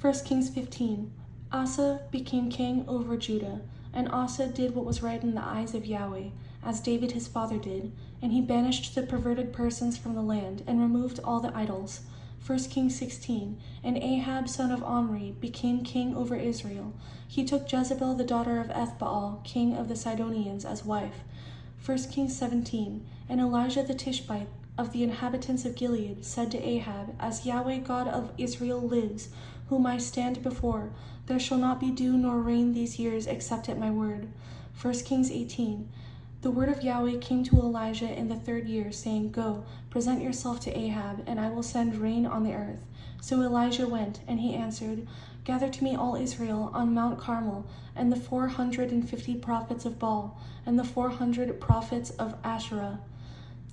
1 Kings 15. Asa became king over Judah, and Asa did what was right in the eyes of Yahweh, as David his father did, and he banished the perverted persons from the land, and removed all the idols. 1 Kings 16. And Ahab son of Omri became king over Israel. He took Jezebel the daughter of Ethbaal, king of the Sidonians, as wife. 1 Kings 17. And Elijah the Tishbite of the inhabitants of Gilead said to Ahab, As Yahweh God of Israel lives, whom I stand before, there shall not be dew nor rain these years except at my word. 1 Kings 18. The word of Yahweh came to Elijah in the 3rd year, saying, Go, present yourself to Ahab, and I will send rain on the earth. So Elijah went, and he answered, Gather to me all Israel on Mount Carmel, and the 450 prophets of Baal, and the 400 prophets of Asherah.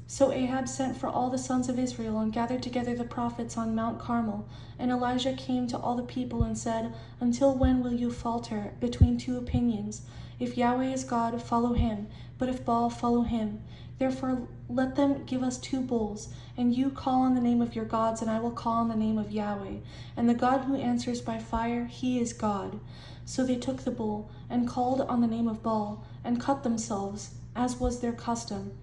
So Ahab sent for all the sons of Israel, and gathered together the prophets on Mount Carmel. And Elijah came to all the people and said, Until when will you falter between two opinions? If Yahweh is God, follow him, but if Baal, follow him. Therefore let them give us 2 bulls, and you call on the name of your gods, and I will call on the name of Yahweh. And the God who answers by fire, he is God. So they took the bull, and called on the name of Baal, and cut themselves, as was their custom.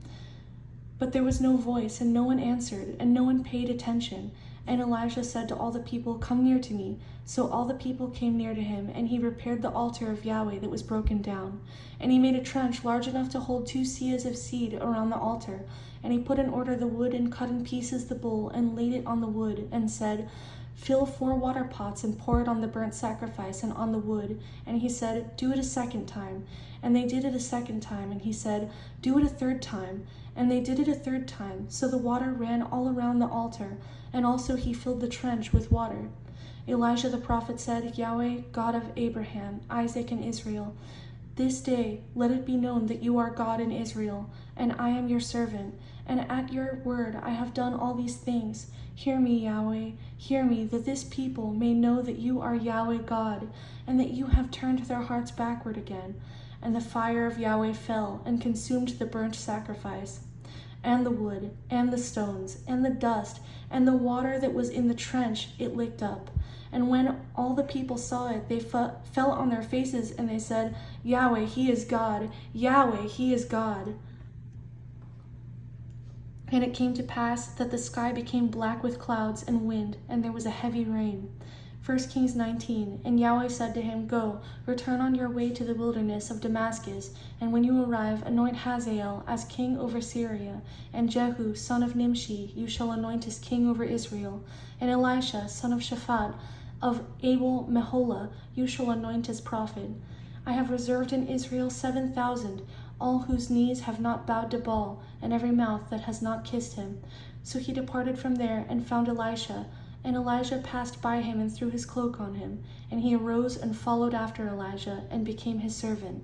But there was no voice, and no one answered, and no one paid attention. And Elijah said to all the people, Come near to me. So all the people came near to him, and he repaired the altar of Yahweh that was broken down. And he made a trench large enough to hold 2 seahs of seed around the altar. And he put in order the wood, and cut in pieces the bull, and laid it on the wood, and said, Fill 4 water pots, and pour it on the burnt sacrifice and on the wood. And he said, Do it a 2nd time. And they did it a 2nd time. And he said, Do it a 3rd time. And they did it a 3rd time. So the water ran all around the altar, and also he filled the trench with water. Elijah the prophet said, Yahweh, God of Abraham, Isaac, and Israel, this day let it be known that you are God in Israel, and I am your servant, and at your word I have done all these things. Hear me, Yahweh, hear me, that this people may know that you are Yahweh God, and that you have turned their hearts backward again. And the fire of Yahweh fell, and consumed the burnt sacrifice, and the wood, and the stones, and the dust, and the water that was in the trench it licked up. And when all the people saw it, they fell on their faces, and they said, Yahweh, he is God. Yahweh, he is God. And it came to pass that the sky became black with clouds and wind, and there was a heavy rain. 1 Kings 19. And Yahweh said to him, Go, return on your way to the wilderness of Damascus, and when you arrive, anoint Hazael as king over Syria, and Jehu, son of Nimshi, you shall anoint as king over Israel, and Elisha, son of Shaphat, of Abel Meholah, you shall anoint as prophet. I have reserved in Israel 7,000, all whose knees have not bowed to Baal, and every mouth that has not kissed him. So he departed from there and found Elisha, and Elijah passed by him and threw his cloak on him, and he arose and followed after Elijah and became his servant.